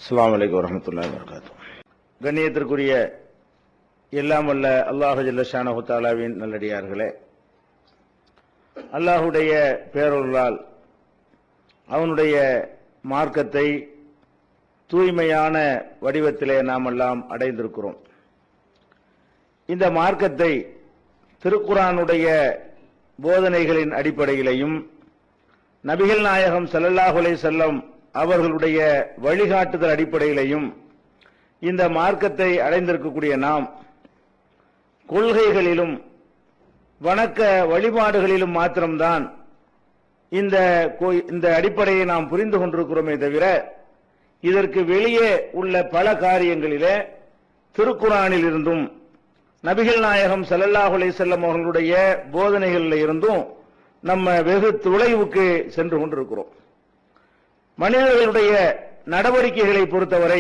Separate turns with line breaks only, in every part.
அஸ்ஸலாமு அலைக்கும் வரஹ்மத்துல்லாஹி வபரகாத்துஹு. கண்ணியத்திற்குரிய எல்லாம் வல்ல அல்லாஹு ஜல்ல ஷானஹு தஆலாவின் நல்லடியார்களே, அல்லாஹுடைய பேரருளால் அவனுடைய மார்க்கத்தை தூய்மையான வடிவத்திலே நாம் எல்லாம் அடைந்திருக்கிறோம். இந்த மார்க்கத்தை திருக்குர்ஆனுடைய போதனைகளின் அடிப்படையிலையும் நபிகள் நாயகம் ஸல்லல்லாஹு அலைஹி வஸல்லம் அவர்களுடைய வழிகாட்டுதல் அடிப்படையிலையும் இந்த மார்க்கத்தை அடைந்திருக்கக்கூடிய நாம் கொள்கைகளிலும் வணக்க வழிபாடுகளிலும் மாத்திரம்தான் இந்த அடிப்படையை நாம் புரிந்து கொண்டிருக்கிறோமே தவிர இதற்கு வெளியே உள்ள பல காரியங்களிலே திருக்குர்ஆனில் இருந்தும் நபிகள் நாயகம் ஸல்லல்லாஹு அலைஹி வஸல்லம் அவர்களுடைய போதனைகளில் இருந்தும் நம்ம வெகு தொலைவுக்கு சென்று கொண்டிருக்கிறோம். மனிதர்களுடைய நடவடிக்கைகளை பொறுத்தவரை,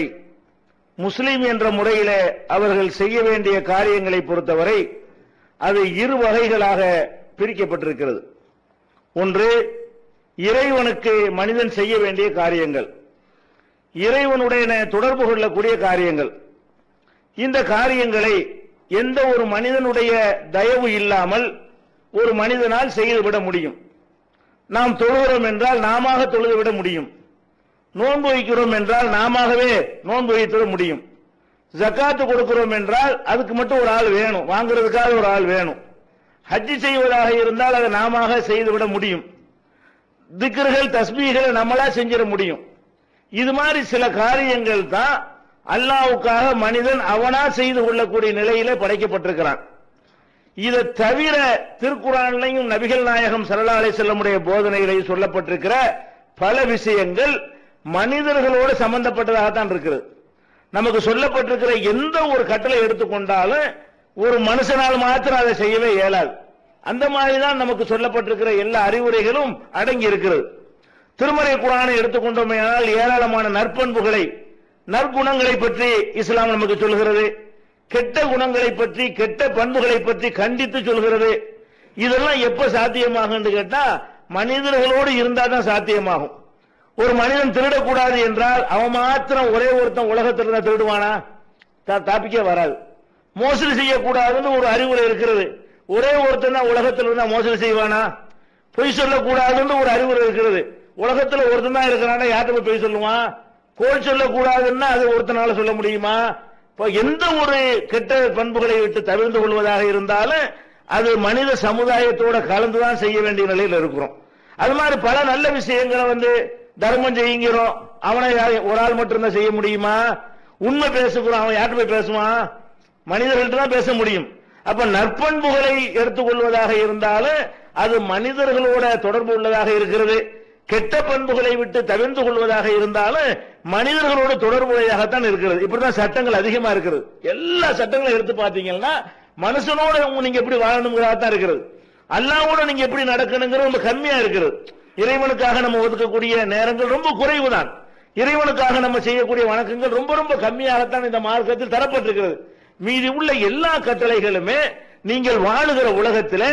முஸ்லிம் என்ற முறையிலே அவர்கள் செய்ய வேண்டிய காரியங்களை பொறுத்தவரை அது இரு வகைகளாக பிரிக்கப்பட்டிருக்கிறது. ஒன்று, இறைவனுக்கு மனிதன் செய்ய வேண்டிய காரியங்கள், இறைவனுடைய தொடர்பு கொள்ளக்கூடிய காரியங்கள். இந்த காரியங்களை எந்த ஒரு மனிதனுடைய தயவு இல்லாமல் ஒரு மனிதனால் செய்துவிட முடியும். நாம் தொழுகிறோம் என்றால் நாம தொழுதுவிட முடியும். நோன்பு வைக்கிறோம் என்றால் நாமவே நோன்பு வைத்திட முடியும். ஜக்காத்து கொடுக்கிறோம் என்றால் அதுக்கு மட்டும் ஒரு ஆள் வேணும், வாங்குறதுக்காக ஒரு ஆள் வேணும். ஹஜ்ஜி செய்வதாக இருந்தால் அதை நாம செய்துவிட முடியும். திக்ர்கள் தஸ்பீகளை நம்மளா செஞ்சிட முடியும். இது மாதிரி சில காரியங்கள் தான் அல்லாஹ்வுக்காக மனிதன் அவனா செய்து கொள்ளக்கூடிய நிலையிலே படைக்கப்பட்டிருக்கிறான். இதை தவிர திருக்குர்ஆனிலும் நபிகள் நாயகம் ஸல்லல்லாஹு அலைஹி வஸல்லமுடைய போதனைகளில் சொல்லப்பட்டிருக்கிற பல விஷயங்கள் மனிதர்களோடு சம்பந்தப்பட்டதாகத்தான் இருக்கிறது. நமக்கு சொல்லப்பட்டிருக்கிற எந்த ஒரு கட்டளை எடுத்துக்கொண்டாலும் ஒரு மனுஷனால் மாத்திரம் அதை செய்யவே இயலாது. அந்த மாதிரிதான் நமக்கு சொல்லப்பட்டிருக்கிற எல்லா அறிவுரைகளும் அடங்கி இருக்கிறது. திருமறை குர்ஆனை எடுத்துக்கொண்டோமேயானால் ஏராளமான நற்பண்புகளை, நற்குணங்களை பற்றி இஸ்லாம் நமக்கு சொல்கிறது. கெட்ட குணங்களை பற்றி, கெட்ட பண்புகளை பற்றி கண்டித்து சொல்கிறது. இதெல்லாம் எப்ப சாத்தியமாகும் கேட்டா மனிதர்களோடு இருந்தா தான் சாத்தியமாகும். ஒரு மனிதன் திருடக்கூடாது என்றால் அவன் மாத்திரம் ஒரே ஒருத்தன் உலகத்தில் இருந்தா திருடுவானா? தாப்பிக்கே வராது. மோசடி செய்யக்கூடாதுன்னு ஒரு அறிவுரை இருக்கிறது. ஒரே ஒருத்தன் தான் உலகத்தில் இருந்தா மோசடி செய்வானா? பொய் சொல்லக்கூடாதுன்னு ஒரு அறிவுரை இருக்கிறது. உலகத்தில் ஒருத்தன் தான் இருக்கிறானா, யார்கிட்ட போய் பொய் சொல்லுவான்? கோல் சொல்லக்கூடாதுன்னா அது ஒருத்தனால சொல்ல முடியுமா? எந்த ஒரு கெட்ட பண்புகளை விட்டு தவிர்த்து கொள்வதாக இருந்தாலும் அது மனித சமுதாயத்தோட கலந்துதான் செய்ய வேண்டிய நிலையில் இருக்கிறோம். அது மாதிரி பல நல்ல விஷயங்களை தர்மம் செய்கிறோம், அவனை ஒரு ஆள் மட்டும்தான் செய்ய முடியுமா? உண்மை பேசுகிறோம், அவன் யார்கிட்ட போய் பேசுவான்? மனிதர்கள்ட்ட தான் பேச முடியும். அப்ப நற்பண்புகளை எடுத்துக்கொள்வதாக இருந்தாலும் அது மனிதர்களோட தொடர்பு உள்ளதாக இருக்கிறது. கெட்ட பண்புகளை விட்டு தவிர்த்து கொள்வதாக இருந்தாலும் மனிதர்களோடு தொடர்புடையதாகத்தான் இருக்கிறது. இப்படிதான் சட்டங்கள் அதிகமா இருக்கிறது. எல்லா சட்டங்களும் எடுத்து பார்த்தீங்கன்னா மனுஷனோட நீங்க எப்படி வாழணுங்கிறதான் இருக்கிறது. அல்லாஹ்வோட நீங்க எப்படி நடக்கணுங்கிறது ரொம்ப கம்மியா இருக்கிறது. இறைவனுக்காக நம்ம ஒதுக்கக்கூடிய நேரங்கள் ரொம்ப குறைவுதான். இறைவனுக்காக நம்ம செய்யக்கூடிய வணக்கங்கள் ரொம்ப ரொம்ப கம்மியாகத்தான் இந்த மார்க்கத்தில் தரப்பட்டிருக்கிறது. மீதி உள்ள எல்லா கட்டளைகளுமே நீங்கள் வாழுகிற உலகத்தில்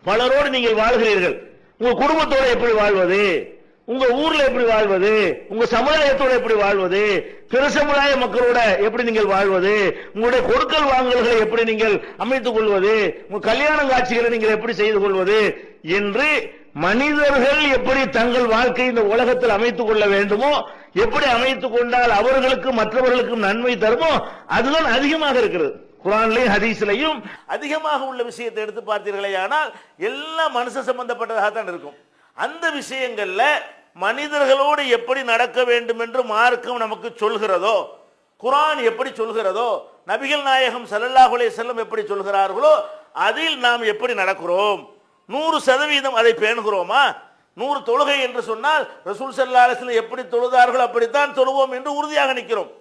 பலரோடு நீங்கள் வாழ்கிறீர்கள். உங்க குடும்பத்தோட எப்படி வாழ்வது, உங்க ஊர்ல எப்படி வாழ்வது, உங்க சமுதாயத்தோட எப்படி வாழ்வது, பிற சமுதாய மக்களோட எப்படி நீங்கள் வாழ்வது, உங்களுடைய கொடுக்கல் வாங்கல்களை எப்படி நீங்கள் அமைத்துக் கொள்வது, உங்க கல்யாண காட்சிகளை நீங்கள் எப்படி செய்து கொள்வது என்று மனிதர்கள் எப்படி தங்கள் வாழ்க்கை இந்த உலகத்தில் அமைத்துக் கொள்ள வேண்டுமோ, எப்படி அமைத்துக் கொண்டால் அவர்களுக்கு மற்றவர்களுக்கும் நன்மை தருமோ அதுதான் அதிகமாக இருக்கிறது. குர்ஆன்லயும் ஹதீஸ்லயும் அதிகமாக உள்ள விஷயத்தை எடுத்து பார்த்தீர்களே ஆனால் எல்லாம் மனுஷ சம்பந்தப்பட்டதாகத்தான் இருக்கும். அந்த விஷயங்கள்ல மனிதர்களோடு எப்படி நடக்க வேண்டும் என்று மார்க்கம் நமக்கு சொல்கிறதோ, குர்ஆன் எப்படி சொல்கிறதோ, நபிகள் நாயகம் ஸல்லல்லாஹு அலைஹி வஸல்லம் எப்படி சொல்கிறார்களோ அதில் நாம் எப்படி நடக்கிறோம், 100% அதை பேணுகிறோமா? 100 தொழுகை என்று சொன்னால் ரசூல் ஸல்லல்லாஹு அலைஹி வஸல்லம் எப்படி தொழுதார்களோ அப்படித்தான் தொழுவோம் என்று உறுதியாக நிற்கிறோம்.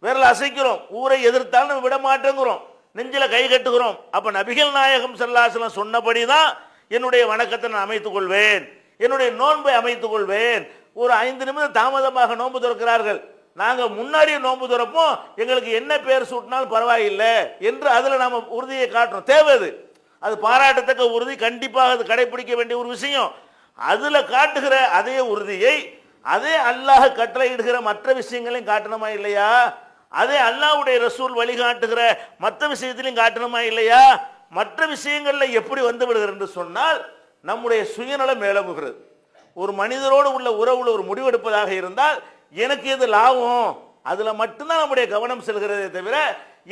விரல் அசைக்கிறோம், ஊரை எதிர்த்தால் நம்ம விட மாட்டேங்கிறோம், நெஞ்சில கை கட்டுகிறோம். அப்ப நபிகள் நாயகம் ஸல்லல்லாஹு அலைஹி வஸல்லம் சொன்னபடிதான் என்னுடைய வணக்கத்தை நான் அமைத்துக் கொள்வேன், என்னுடைய நோன்பை அமைத்துக் கொள்வேன். ஒரு 5 நிமிடம் தாமதமாக நோன்பு திறக்கிறார்கள், நாங்க முன்னாடியே நோன்பு திறப்போம், எங்களுக்கு என்ன பேர் சூட்டினாலும் பரவாயில்லை என்று அதுல நாம உறுதியை காட்டுறோம். தேவை அது பாராட்டத்தக்க உறுதி, கண்டிப்பாக அது கடைபிடிக்க வேண்டிய ஒரு விஷயம். அதுல காட்டுகிற அதே உறுதியை
அதே அல்லாஹ் கட்டளையிடுகிற மற்ற விஷயங்களையும் காட்டணுமா இல்லையா? அதே அல்லாஹ்வுடைய ரசூல் வழிகாட்டுகிற மற்ற விஷயத்திலையும் காட்டணுமா இல்லையா? மற்ற விஷயங்கள்ல எப்படி வந்து விடுகிறது என்று சொன்னால் நம்முடைய சுயநலம் மேலமுகிறது. ஒரு மனிதரோடு உள்ள உறவுல ஒரு முடிவெடுப்பதாக இருந்தால் எனக்கு எது லாபம், அதுல மட்டும்தான் நம்முடைய கவனம் செல்கிறதே தவிர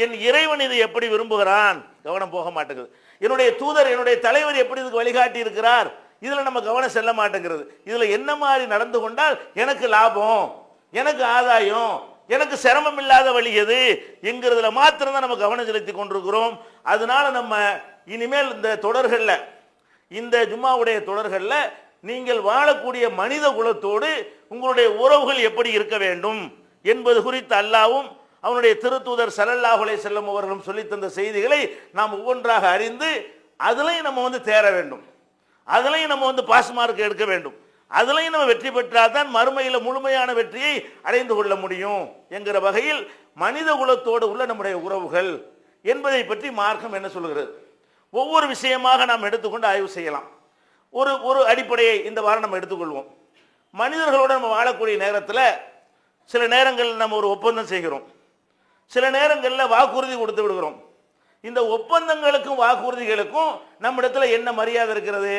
என் இறைவன் இதை எப்படி விரும்புகிறான் கவனம் போக மாட்டேங்குது. என்னுடைய தூதர் என்னுடைய தலைவர் எப்படி இதுக்கு வழிகாட்டி இருக்கிறார், இதுல நம்ம கவனம் செல்ல மாட்டேங்கிறது. இதுல என்ன மாதிரி நடந்து கொண்டால் எனக்கு லாபம், எனக்கு ஆதாயம், எனக்கு சிரமம் இல்லாத வழி எது என்கிறதுல மாத்திரம் தான் நம்ம கவனம் செலுத்தி கொண்டிருக்கிறோம். அதனால நம்ம இனிமேல் இந்த தொடர்கள்ல, இந்த ஜும்மாவுடைய தொடர்கள்ல நீங்கள் வாழக்கூடிய மனித குலத்தோடு உங்களுடைய உறவுகள் எப்படி இருக்க வேண்டும் என்பது குறித்து அல்லாஹ்வும் அவனுடைய திருத்தூதர் ஸல்லல்லாஹு அலைஹி வஸல்லம் அவர்களும் சொல்லி தந்த செய்திகளை நாம் ஒவ்வொன்றாக அறிந்து அதுலயும் நம்ம தேர வேண்டும், அதுலயும் நம்ம பாஸ் மார்க் எடுக்க வேண்டும். அதுலயும் நம்ம வெற்றி பெற்றால் தான் மறுமையில முழுமையான வெற்றியை அடைந்து கொள்ள முடியும் என்கிற வகையில் மனித குலத்தோடு உள்ள நம்முடைய உறவுகள் என்பதை பற்றி மார்க்கம் என்ன சொல்கிறது? ஒவ்வொரு விஷயமாக நாம் எடுத்துக்கொண்டு ஆய்வு செய்யலாம். ஒரு அடிப்படையை இந்த வாரம் நம்ம எடுத்துக்கொள்வோம். மனிதர்களோடு நம்ம வாழக்கூடிய நேரத்தில் சில நேரங்களில் நம்ம ஒரு ஒப்பந்தம் செய்கிறோம், சில நேரங்களில் வாக்குறுதி கொடுத்து விடுகிறோம். இந்த ஒப்பந்தங்களுக்கும் வாக்குறுதிகளுக்கும் நம்மிடத்துல என்ன மரியாதை இருக்கிறது?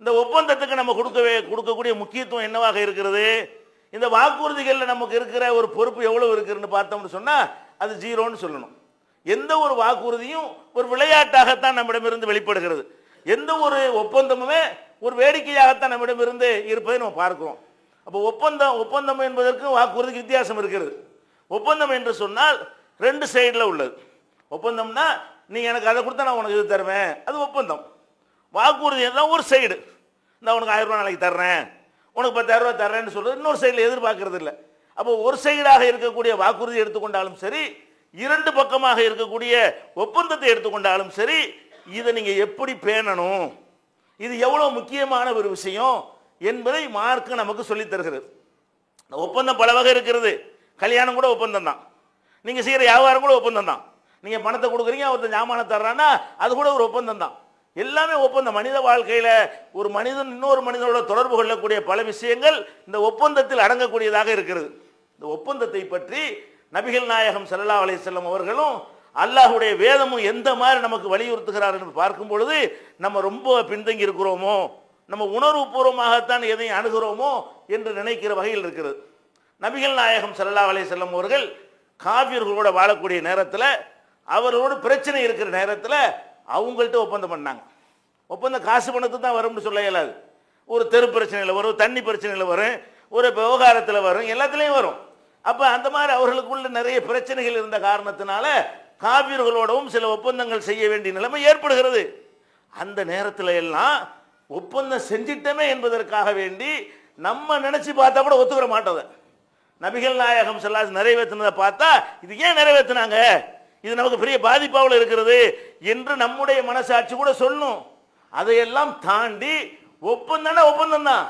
இந்த ஒப்பந்தத்துக்கு நம்ம கொடுக்கக்கூடிய முக்கியத்துவம் என்னவாக இருக்கிறது? இந்த வாக்குறுதிகளில் நமக்கு இருக்கிற ஒரு பொறுப்பு எவ்வளவு இருக்குன்னு பார்த்தோம்னு சொன்னா அது ஜீரோன்னு சொல்லணும். எந்த ஒரு வாக்குறுதியும் ஒரு விளையாட்டாகத்தான் நம்மிடமிருந்து வெளிப்படுகிறது. எந்த ஒரு ஒப்பந்தமுமே ஒரு வேடிக்கையாகத்தான் நம்மிடமிருந்து இருப்பதை நம்ம பார்க்கிறோம். அப்போ ஒப்பந்தம் என்பதற்கு வாக்குறுதிக்கு வித்தியாசம் இருக்கிறது. ஒப்பந்தம் என்று சொன்னால் ரெண்டு சைடில் உள்ளது. ஒப்பந்தம்னா நீ எனக்கு அதை கொடுத்தா நான் உனக்கு இது தருவேன், அது ஒப்பந்தம். வாக்குறுதி எல்லாம் ஒரு சைடு, நான் உனக்கு 1000 ரூபா நாளைக்கு தர்றேன், உனக்கு 10,000 ரூபா தர்றேன்னு சொல்றது இன்னொரு சைடில் எதிர்பார்க்கறது இல்லை. அப்போ ஒரு சைடாக இருக்கக்கூடிய வாக்குறுதி எடுத்துக்கொண்டாலும் சரி, இரண்டு பக்கமாக இருக்கக்கூடிய ஒப்பந்தத்தை எடுத்துக்கொண்டாலும் சரி, இதை நீங்க எப்படி பேணணும், இது எவ்வளவு முக்கியமான ஒரு விஷயம் என்பதை மார்க்க நமக்கு சொல்லி தருகிறது. ஒப்பந்தம் பல வகை இருக்கிறது. கல்யாணம் கூட ஒப்பந்தம் தான், நீங்க செய்யற வியாபாரம் கூட ஒப்பந்தம் தான். நீங்க பணத்தை கொடுக்குறீங்க, ஒருத்தர் ஞாபகம் தர்றான்னா அது கூட ஒரு ஒப்பந்தம் தான். எல்லாமே ஒப்பந்தம். மனித வாழ்க்கையில ஒரு மனிதன் இன்னொரு மனிதனோட தொடர்பு கொள்ளக்கூடிய பல விஷயங்கள் இந்த ஒப்பந்தத்தில் அடங்கக்கூடியதாக இருக்கிறது. இந்த ஒப்பந்தத்தை பற்றி நபிகள் நாயகம் ஸல்லல்லாஹு அலைஹி வஸல்லம் அவர்களும் அல்லாஹ்வுடைய வேதமும் எந்த மாதிரி நமக்கு வலியுறுத்துகிறார் என்று பார்க்கும் பொழுது நம்ம ரொம்ப பின்தங்கி இருக்கிறோமோ, நம்ம உணர்வு பூர்வமாகத்தான் எதையும் அணுகிறோமோ என்று நினைக்கிற வகையில் இருக்கிறது. நபிகள் நாயகம் ஸல்லல்லாஹு அலைஹி வஸல்லம் அவர்கள் காபிர்களோட வாழக்கூடிய நேரத்தில், அவர்களோட பிரச்சனை இருக்கிற நேரத்தில் அவங்கள்ட்ட ஒப்பந்தம் பண்ணாங்க. ஒப்பந்தம் காசு பணத்து தான் வரும்னு சொல்ல இயலாது. ஒரு தெரு பிரச்சனையில் வரும், தண்ணி பிரச்சனையில் வரும், ஒரு விவகாரத்தில் வரும், எல்லாத்துலேயும் வரும். அப்போ அந்த மாதிரி அவர்களுக்குள்ள நிறைய பிரச்சனைகள் இருந்த காரணத்தினால காபிர்களோடவும் சில ஒப்பந்தங்கள் செய்ய வேண்டிய நிலைமை ஏற்படுகிறது. அந்த நேரத்தில் எல்லாம் ஒப்பந்தம் செஞ்சிட்டமே என்பதற்காக வேண்டி நம்ம நினைச்சு பார்த்தா கூட ஒத்துக்கிற மாட்டோம். நபிகள் நாயகம் ஸல்லல்லாஹு அலைஹி வஸல்லம் நிறைவேற்றினதை பார்த்தா இது ஏன் நிறைவேற்றினாங்க, இது நமக்கு பெரிய பாதிப்பாவில் இருக்கிறது என்று நம்முடைய மனசாட்சி கூட சொல்லும். அதையெல்லாம் தாண்டி ஒப்பந்தம் தான்.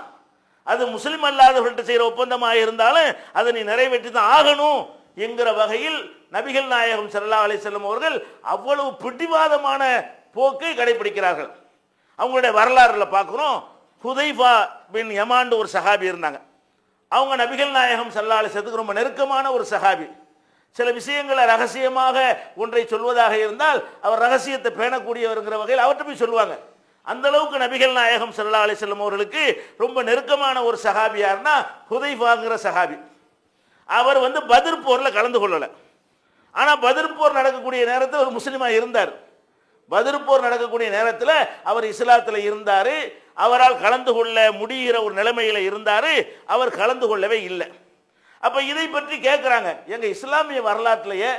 அது முஸ்லிம் அல்லாதவர்கள்ட்ட செய்கிற ஒப்பந்தமாக இருந்தாலும் அதை நீ நிறைவேற்றி தான் ஆகணும் என்கிற வகையில் நபிகள் நாயகம் ஸல்லல்லாஹு அலைஹி வஸல்லம் அவர்கள் அவ்வளவு பிடிவாதமான போக்கை கடைபிடிக்கிறார்கள். அவங்களுடைய வரலாறுல பார்க்கிறோம். ஹுதைஃபா பின் யமான் ஒரு சஹாபி இருந்தாங்க. அவங்க நபிகள் நாயகம் ஸல்லல்லாஹு அலைஹி வஸல்லம் ரொம்ப நெருக்கமான ஒரு சஹாபி. சில விஷயங்களை ரகசியமாக ஒன்றை சொல்வதாக இருந்தால் அவர் ரகசியத்தை பேணக்கூடியவர்ங்கிற வகையில் அவர்கிட்ட போய் சொல்லுவாங்க. அந்த அளவுக்கு நபிகள் நாயகம் ஸல்லல்லாஹு அலைஹி வஸல்லம் அவர்களுக்கு ரொம்ப நெருக்கமான ஒரு சஹாபி யாருன்னா ஹுதைஃபாங்கிற சஹாபி. அவர் பத்ர் போர்ல கலந்து கொள்ளல. ஆனா பத்ர் போர் நடக்கக்கூடிய நேரத்தில் ஒரு முஸ்லிமா இருந்தார். பத்ர் போர் நடக்கக்கூடிய நேரத்தில் அவர் இஸ்லாத்தில் இருந்தாரு. அவரால் கலந்து கொள்ள முடிகிற ஒரு நிலைமையில இருந்தாரு. அவர் கலந்து கொள்ளவே இல்லை. அப்ப இதை பற்றி கேட்கிறாங்க. எங்க இஸ்லாமிய வரலாற்றிலேயே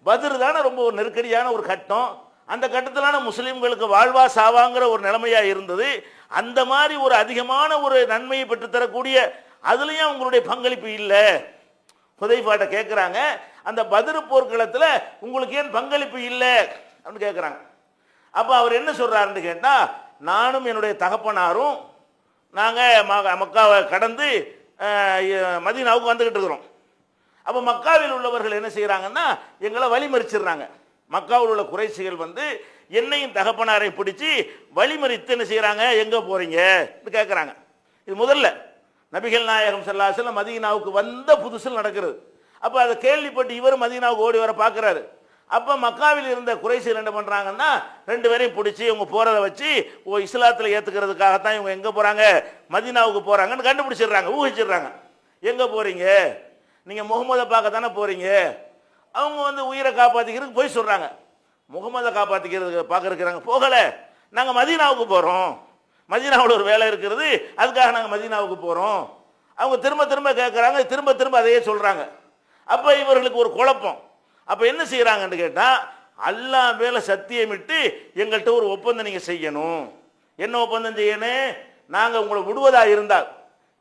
பத்ர் தானே ரொம்ப ஒரு நெருக்கடியான ஒரு கட்டம். அந்த கட்டத்திலான முஸ்லிம்களுக்கு வாழ்வா சாவாங்கிற ஒரு நிலைமையா இருந்தது. அந்த மாதிரி ஒரு அதிகமான ஒரு நன்மையை பெற்று தரக்கூடிய அதுலயும் அவங்களுடைய பங்களிப்பு இல்லை. ஹுதைஃபாட்ட கேட்கிறாங்க, அந்த பத்ர் போர்க்களத்தில் உங்களுக்கு ஏன் பங்களிப்பு இல்லை அப்படின்னு கேட்கிறாங்க. அப்ப அவர் என்ன சொல்றாருன்னு கேட்டா, நானும் என்னுடைய தகப்பனாரும் நாங்க மக்காவை கடந்து மதீனாவுக்கு வந்துகிட்டு இருக்கிறோம். அப்ப மக்காவில் உள்ளவர்கள் என்ன செய்யறாங்கன்னா எங்களை வழிமறிச்சிடுறாங்க. மக்காவில் உள்ள குறைசிகள் என்னையும் தகப்பனாரை பிடிச்சி வழிமறித்து என்ன செய்யறாங்க, எங்க போறீங்க கேட்கறாங்க. இது முதல்ல நபிகள் நாயகம் ஸல்லல்லாஹு அலைஹி வஸல்லம் மதீனாவுக்கு வந்த புதுசில் நடக்கிறது. அப்போ அதை கேள்விப்பட்டு இவர் மதீனாவுக்கு ஓடி வர பார்க்குறாரு. அப்போ மக்காவில் இருந்த குறைஷிகள் என்ன பண்ணுறாங்கன்னா, ரெண்டு பேரையும் பிடிச்சி இவங்க போகிறத வச்சு இஸ்லாத்தில் ஏற்றுக்கிறதுக்காகத்தான் இவங்க எங்கே போகிறாங்க, மதீனாவுக்கு போகிறாங்கன்னு கண்டுபிடிச்சிடுறாங்க, ஊகிச்சிடுறாங்க. எங்கே போகிறீங்க, நீங்கள் முகமதை பார்க்க தானே போகிறீங்க. அவங்க உயிரை காப்பாற்றிக்கிறதுக்கு போய் சொல்கிறாங்க. முகமதை காப்பாற்றிக்கிறதுக்கு பார்க்க இருக்கிறாங்க, போகலை, நாங்கள் மதீனாவுக்கு போகிறோம், மதீனாவில் ஒரு வேலை இருக்கிறது, அதுக்காக நாங்கள் மதீனாவுக்கு போகிறோம். அவங்க திரும்ப திரும்ப கேட்குறாங்க, திரும்ப திரும்ப அதையே சொல்கிறாங்க. அப்போ இவர்களுக்கு ஒரு குழப்பம். அப்போ என்ன செய்கிறாங்கன்னு கேட்டால், அல்லாஹ் மேலே சத்தியமிட்டு எங்கள்கிட்ட ஒரு ஒப்பந்தம் நீங்கள் செய்யணும். என்ன ஒப்பந்தம் செய்யணும்? நாங்கள் உங்களை விடுவதாக இருந்தால்,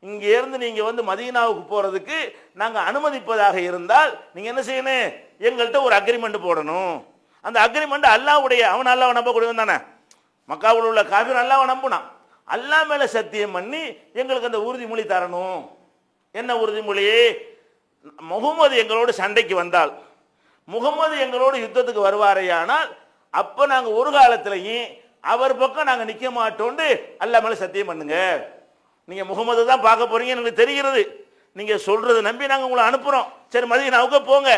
இங்கே இருந்து நீங்கள் மதீனாவுக்கு போகிறதுக்கு நாங்கள் அனுமதிப்பதாக இருந்தால் நீங்கள் என்ன செய்யணும், எங்கள்கிட்ட ஒரு அக்ரிமெண்ட் போடணும். அந்த அக்ரிமெண்ட் அல்லாஹ்வுடைய, அவன் அல்லாஹ்வை நம்பக்கூடியவன் தானே, மக்காவில் உள்ள காஃபிர் அல்லாஹ்வை நம்பினான். அல்லாஹ் மேலே சத்தியம் பண்ணி எங்களுக்கு அந்த உறுதிமொழி தரணும். என்ன உறுதிமொழி? முகமது எங்களோடு சண்டைக்கு வந்தால், முகமது எங்களோடு யுத்தத்துக்கு வருவாரையானால், அப்போ நாங்கள் ஒரு காலத்திலையும் அவர் பக்கம் நாங்கள் நிற்க மாட்டோண்டு அல்லாஹ் மேலே சத்தியம் பண்ணுங்க. நீங்கள் முகமது தான் பார்க்க போறீங்கன்னு எனக்கு தெரிகிறது, நீங்கள் சொல்றதை நம்பி நாங்கள் உங்களை அனுப்புகிறோம். சரி, மதீனாவுக்கு போங்க.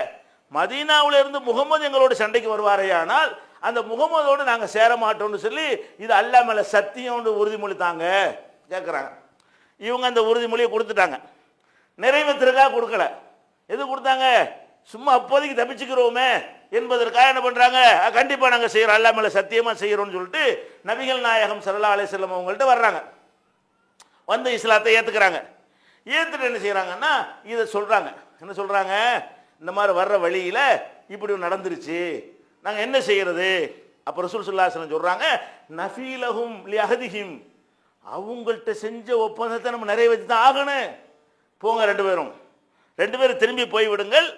மதீனாவில் இருந்து முகமது எங்களோடு சண்டைக்கு வருவாரையானால் அந்த முகமதோடு நாங்கள் சேர மாட்டோம்னு சொல்லி இது அல்லாஹ் மேலே சத்தியம்னு உறுதிமொழி தாங்க கேட்குறாங்க. இவங்க அந்த உறுதிமொழியை கொடுத்துட்டாங்க. நிறைவேற்றுறதுக்காக கொடுக்கல. எது கொடுத்தாங்க? சும்மா அப்போதைக்கு தப்பிச்சுக்கிறோமே என்பதற்காக என்ன பண்ணுறாங்க, கண்டிப்பாக நாங்கள் செய்கிறோம், அல்லாஹ் மேலே சத்தியமாக செய்கிறோம்னு சொல்லிட்டு நபிகள் நாயகம் ஸல்லல்லாஹு அலைஹி வஸல்லம் அவங்கள்ட்ட வர்றாங்க. வந்து இஸ்லாத்தை ஏற்றுக்கிறாங்க. ஏற்றுட்டு என்ன செய்கிறாங்கன்னா இதை சொல்கிறாங்க. என்ன சொல்கிறாங்க? இந்த மாதிரி வர்ற வழியில் இப்படி நடந்துருச்சு, நாங்கள் என்ன செய்கிறது? அப்போ ரசூல் ஸல்லல்லாஹு அலைஹி வஸல்லம் சொல்கிறாங்க, நஃபீலஹும் லிஅஹதிஹிம், அவங்கள்ட்ட செஞ்ச ஒப்பந்தத்தை நம்ம நிறைவேற்றி தான் ஆகணும். போங்க, ரெண்டு பேரும் திரும்பி போய்விடுங்கள்.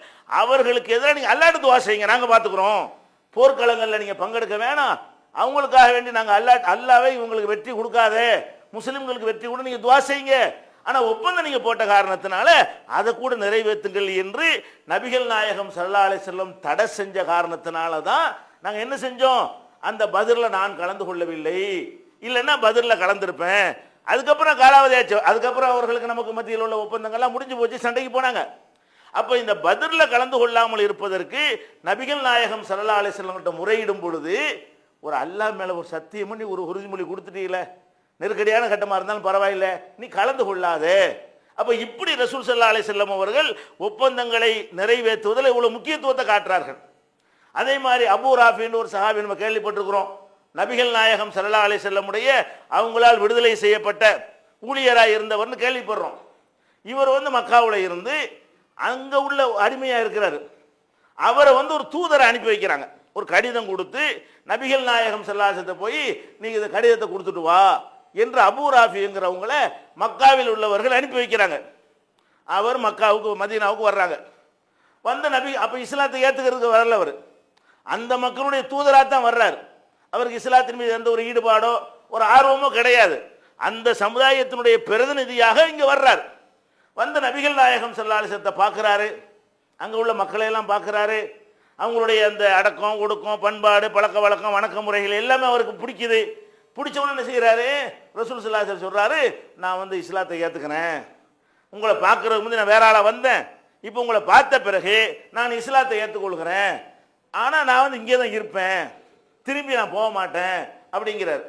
அவர்களுக்கு எதிராக நீங்கள் அல்லாஹ்ட்ட துஆ செய்யுங்க, நாங்கள் பார்த்துக்குறோம். போர்க்களங்களில் நீங்கள் பங்கெடுக்க வேணாம், அவங்களுக்காக வேண்டி நாங்கள் அல்லாஹ்வை உங்களுக்கு வெற்றி கொடுக்காதே, முஸ்லிம்களுக்கு வெற்றி கூட நீங்கள் துஆ செய்யுங்க. ஆனால் ஒப்பந்தம் நீங்கள் போட்ட காரணத்தினால அதை கூட நிறைவேற்றுங்கள் என்று நபிகள் நாயகம் ஸல்லல்லாஹு அலைஹி வஸல்லம் தடை செஞ்ச காரணத்தினால தான் நாங்கள் என்ன செஞ்சோம், அந்த பத்ரில் நான் கலந்து கொள்ளவில்லை, இல்லைன்னா பத்ரில் கலந்துருப்பேன். அதுக்கப்புறம் காலாவதி ஆச்சு. அதுக்கப்புறம் அவர்களுக்கு நமக்கு மத்தியில் உள்ள ஒப்பந்தங்கள்லாம் முடிஞ்சு போச்சு, சண்டைக்கு போனாங்க. அப்போ இந்த பத்ரில் கலந்து கொள்ளாமல் இருப்பதற்கு நபிகள் நாயகம் ஸல்லல்லாஹு அலைஹி வஸல்லம் கிட்ட முறையிடும் பொழுது ஒரு அல்லாஹ் மேலே ஒரு சத்தியம் பண்ணி ஒரு உறுதிமொழி கொடுத்துட்டீங்களே, நெருக்கடியான கட்டமாக இருந்தாலும் பரவாயில்ல, நீ கலந்து கொள்ளாதே. அப்போ இப்படி ரசூல் ஸல்லல்லாஹு அலைஹி வஸல்லம் அவர்கள் ஒப்பந்தங்களை நிறைவேற்றுவதில் இவ்வளவு முக்கியத்துவத்தை காட்டுறார்கள். அதே மாதிரி அபூ ராஃபின்னு ஒரு சஹாபி நம்ம கேள்விப்பட்டிருக்கிறோம். நபிகள் நாயகம் ஸல்லல்லாஹு அலைஹி வஸல்லமுடைய அவங்களால் விடுதலை செய்யப்பட்ட ஊழியராக இருந்தவர்னு கேள்விப்படுறோம். இவர் மக்காவில் இருந்து அங்கே உள்ள அடிமையாக இருக்கிறாரு. அவரை ஒரு தூதரை அனுப்பி வைக்கிறாங்க. ஒரு கடிதம் கொடுத்து நபிகள் நாயகம் ஸல்லல்லாஹு அலைஹி வஸல்லம் போய் நீங்கள் இந்த கடிதத்தை கொடுத்துட்டு வா என்று அபூ ராஃபிங்கிறவங்கள மக்காவில் உள்ளவர்கள் அனுப்பி வைக்கிறாங்க. அவர் மக்காவுக்கு மதீனாவுக்கு வர்றாங்க. வந்த நபி அப்போ இஸ்லாத்தை ஏற்றுக்கிறதுக்கு வரல, அவர் அந்த மக்களுடைய தூதராக தான் வர்றார். அவருக்கு இஸ்லாத்தின் மீது எந்த ஒரு ஈடுபாடோ ஒரு ஆர்வமோ கிடையாது. அந்த சமுதாயத்தினுடைய பிரதிநிதியாக இங்கே வர்றார். வந்த நபிகள் நாயகம் ஸல்லல்லாஹு அலைஹி வஸல்லம் பார்க்குறாரு, அங்கே உள்ள மக்களையெல்லாம் பார்க்குறாரு. அவங்களுடைய அந்த அடக்கம் ஒடுக்கம் பண்பாடு பழக்க வழக்கம் வணக்க முறைகள் எல்லாமே அவருக்கு பிடிக்குது. பிடிச்சவன என்ன செய்கிறாரு, ரசூல் ஸல்லல்லாஹு அலைஹி வஸல்லம் சொல்கிறாரு, நான் இஸ்லாத்தை ஏற்றுக்கிறேன், உங்களை பார்க்குறதுக்கு முந்தைய நான் வேற ஆளாக வந்தேன், இப்போ உங்களை பார்த்த பிறகு நான் இஸ்லாத்தை ஏற்றுக்கொள்கிறேன், ஆனால் நான் இங்கே தான் இருப்பேன், திரும்பி நான் போக மாட்டேன் அப்படிங்கிறார்.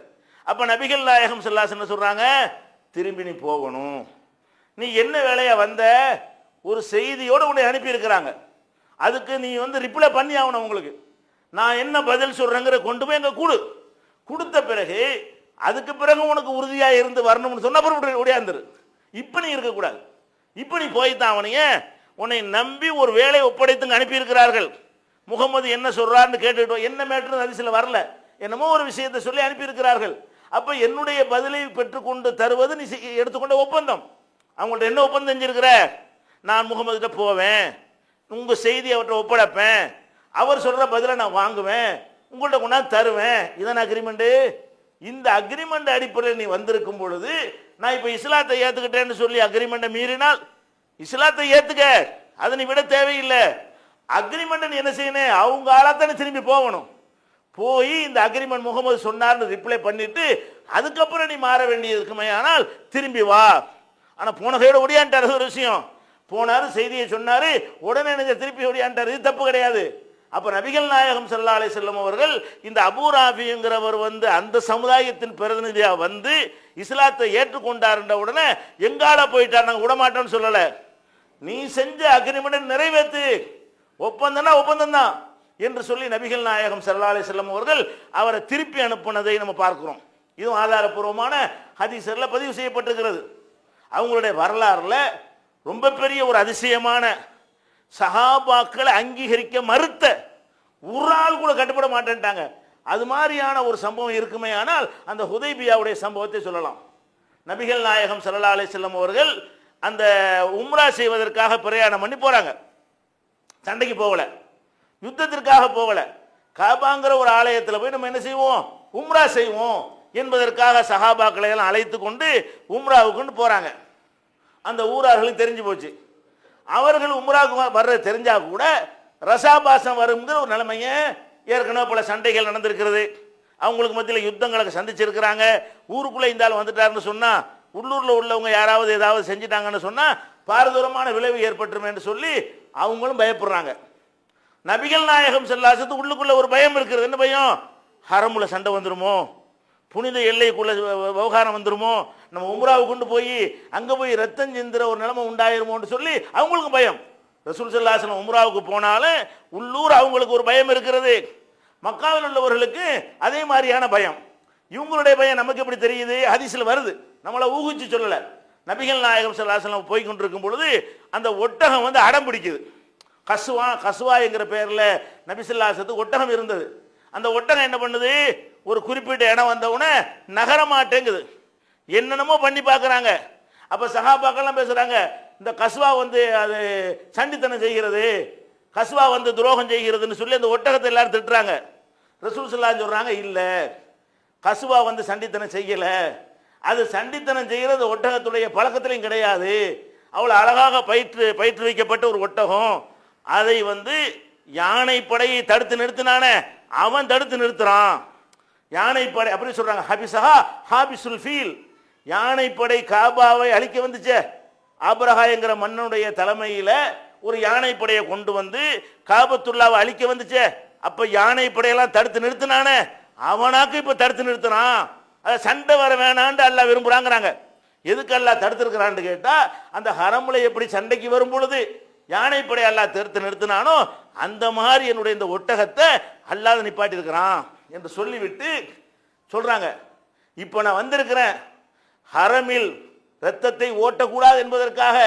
அப்போ நபிகள் நாயகம் ஸல்லல்லாஹு அலைஹி வஸல்லம் சொல்கிறாங்க, திரும்பி நீ போகணும், நீ என்ன வேலையா வந்த, ஒரு செய்தியோடு உன்னை அனுப்பியிருக்கிறாங்க, அதுக்கு நீ ரிப்ளை பண்ணி ஆகணும். உங்களுக்கு நான் என்ன பதில் சொல்கிறேங்கிற கொண்டு போய் எங்கே கொடுத்த பிறகு அதுக்கு பிறகு உனக்கு உறுதியாக இருந்து வரணும்னு சொன்ன அப்புறம் உடையாந்துரு. இப்போ நீ இருக்கக்கூடாது, இப்போ நீ போய்த்தான் அவனையே உன்னை நம்பி ஒரு வேலையை ஒப்படைத்துங்க அனுப்பியிருக்கிறார்கள். முகமது என்ன சொல்கிறான்னு கேட்டுக்கிட்டோம், என்ன மேட்ரு அதிசயில் வரல, என்னமோ ஒரு விஷயத்தை சொல்லி அனுப்பியிருக்கிறார்கள். அப்போ என்னுடைய பதிலை பெற்றுக்கொண்டு தருவது நீ எடுத்துக்கொண்ட ஒப்பந்தம். அவங்கள்ட்ட என்ன ஒப்பந்தம் செஞ்சிருக்கிற, நான் முகமதுகிட்ட போவேன், உங்கள் செய்தி அவர்கிட்ட ஒப்படைப்பேன், அவர் சொல்கிற பதிலை நான் வாங்குவேன், உங்கள்கிட்ட கொண்டாந்து தருவேன், இதான அக்ரிமெண்ட்டு. இந்த அக்ரிமெண்ட் அடிப்படையில் நீ வந்திருக்கும் பொழுது நான் இப்போ இஸ்லாத்தை ஏற்றுக்கிட்டேன்னு சொல்லி அக்ரிமெண்ட்டை மீறினால் இஸ்லாத்தை ஏற்றுக்க, அதை நீ விட தேவையில்லை. அக்ரிமெண்ட்டை நீ என்ன செய்யணும், அவங்க ஆளாத்தானே திரும்பி போகணும். போய் இந்த அக்ரிமெண்ட் முகமது சொன்னார்னு ரிப்ளை பண்ணிட்டு அதுக்கப்புறம் நீ மாற வேண்டியது இருக்குமே, ஆனால் திரும்பி வா. ஆனா போன கையோட ஓடியான்ட்டார். அது ஒரு விஷயம். போனாரு, செய்தியை சொன்னாரு, உடனே நினைச்ச திருப்பி ஓடியான்ட்டார். இது தப்பு கிடையாது. அப்ப நபிகள் நாயகம் ஸல்லல்லாஹு அலைஹி வஸல்லம் அவர்கள் இந்த அபூ ராஃபிங்கிறவர் வந்து அந்த சமுதாயத்தின் பிரதிநிதியா வந்து இஸ்லாத்தை ஏற்றுக்கொண்டார்ன்ற உடனே எங்கால போயிட்டார், நாங்க விடமாட்டோம்னு சொல்லல. நீ செஞ்ச அக்ரிமெண்ட் நிறைவேற்று, ஒப்பந்தம்னா ஒப்பந்தம் தான் என்று சொல்லி நபிகள் நாயகம் ஸல்லல்லாஹு அலைஹி வஸல்லம் அவர்கள் அவரை திருப்பி அனுப்புனதை நம்ம பார்க்கிறோம். இதுவும் ஆதாரப்பூர்வமான ஹதீஸ்ல பதிவு செய்யப்பட்டிருக்கிறது. அவங்களுடைய வரலாறுல ரொம்ப பெரிய ஒரு அதிசயமான, சஹாபாக்களை அங்கீகரிக்க மறுத்த ஒரு ஆள் கூட கட்டுப்பட மாட்டேன்ட்டாங்க. அது மாதிரியான ஒரு சம்பவம் இருக்குமே ஆனால் அந்த ஹுதைபியாவுடைய சம்பவத்தை சொல்லலாம். நபிகள் நாயகம் ஸல்லல்லாஹு அலைஹி வஸல்லம் அவர்கள் அந்த உம்ரா செய்வதற்காக பிரயாணம் பண்ணி போறாங்க. சண்டைக்கு போகல, யுத்தத்திற்காக போகல, காபாங்கிற ஒரு ஆலயத்தில் போய் நம்ம என்ன செய்வோம், உம்ரா செய்வோம் என்பதற்காக சஹாபாக்களை எல்லாம் அழைத்து கொண்டு உம்ராவுக்கு போறாங்க. அந்த ஊரார்களுக்கு தெரிஞ்சு போச்சு. அவர்கள் உம்ராவுக்கு வர்றது தெரிஞ்சா கூட ரசாபாசம் வருங்கிற ஒரு நிலைமையை, ஏற்கனவே பல சண்டைகள் நடந்திருக்கிறது, அவங்களுக்கு மத்தியில் யுத்தங்களை சந்திச்சிருக்கிறாங்க. ஊருக்குள்ளே இந்த ஆள் வந்துட்டாருன்னு சொன்னா, உள்ளூரில் உள்ளவங்க யாராவது ஏதாவது செஞ்சிட்டாங்கன்னு சொன்னா பாரதூரமான விளைவு ஏற்பட்டுரும் என்று சொல்லி அவங்களும் பயப்படுறாங்க. நபிகள் நாயகம் ஸல்லல்லாஹு அலைஹி வஸல்லம் உள்ளுக்குள்ள ஒரு பயம் இருக்கிறது. என்ன பயம்? ஹரமுல சண்டை வந்துருமோ, புனித எல்லைக்குள்ள விவகாரம் வந்துருமோ, நம்ம உம்ராவை கொண்டு போய் அங்கே போய் ரத்தம் சிந்துற ஒரு நிலைமை உண்டாயிருமோன்னு சொல்லி அவங்களுக்கு பயம். ரசூல் ஸல்லல்லாஹு அலைஹி வஸல்லம் உம்ராவுக்கு போனாலும் உள்ளூர் அவங்களுக்கு ஒரு பயம் இருக்கிறது. மக்காவில் உள்ளவர்களுக்கு அதே மாதிரியான பயம். இவங்களுடைய பயம் நமக்கு எப்படி தெரியுது? ஹதீஸ்ல வருது, நம்மளை ஊகிச்சு சொல்லலை. நபிகள் நாயகம் ஸல்லல்லாஹு அலைஹி வஸல்லம் போய் கொண்டிருக்கும் பொழுது அந்த ஒட்டகம் வந்து அடம் பிடிக்குது. கசுவா என்கிற பெயரில் நபி ஸல்லல்லாஹு அலைஹி வஸல்லம் ஒட்டகம் இருந்தது. அந்த ஒட்டகம் என்ன பண்ணுது, ஒரு குறிப்பிட்ட இடம் வந்தவுடனே நகர மாட்டேங்குது. என்னென்னமோ பண்ணி பார்க்குறாங்க. அப்போ சஹாபாக்கெல்லாம் பேசுகிறாங்க, இந்த கசுவா வந்து அது சண்டித்தனம் செய்கிறது, கசுவா வந்து துரோகம் செய்கிறதுன்னு சொல்லி அந்த ஒட்டகத்தை எல்லாரும் திட்டுறாங்க. ரசூல் ஸல்லல்லாஹு அலைஹி வஸல்லம் சொல்கிறாங்க, இல்லை, கசுவா வந்து சண்டித்தனம் செய்யலை, அது சண்டித்தனம் செய்கிறது ஒட்டகத்துடைய பழக்கத்திலையும் கிடையாது. அவ்வளோ அழகாக பயிற்றுவிக்கப்பட்ட ஒரு ஒட்டகம். அதை வந்து யானை படையை தடுத்து நிறுத்தினானே அவன் தடுத்து நிறுத்துறான். யானைப்படை அப்படி சொல்றாங்க, ஹபிசஹா ஹாபிசுல் ஃபீல். யானைப்படை காபாவை அழிக்க வந்துச்சே, ஆபிரஹா என்கிற மன்னனுடைய தலைமையில் ஒரு யானைப்படையை கொண்டு வந்து காபத்துல்லாவை அழிக்க வந்துச்சே, அப்ப யானைப்படையெல்லாம் தடுத்து நிறுத்தினானே அவனாக்கு இப்ப தடுத்து நிறுத்தினான். அதை சண்டை வர வேணான்னு அல்லாஹ் விரும்புறாங்கிறாங்க. எதுக்கு அல்லாஹ் தடுத்திருக்கிறான்னு கேட்டா, அந்த ஹரமுல எப்படி சண்டைக்கு வரும் பொழுது யானைப்படை அல்லாஹ் தடுத்து நிறுத்தினானோ அந்த மாதிரி என்னுடைய இந்த ஒட்டகத்தை அல்லாஹ் நிப்பாட்டி இருக்கிறான் என்று சொல்லிவிட்டு சொல்றாங்க, இப்ப நான் வந்திருக்கிறேன், ஹரமில் ரத்தத்தை ஓட்டக்கூடாது என்பதற்காக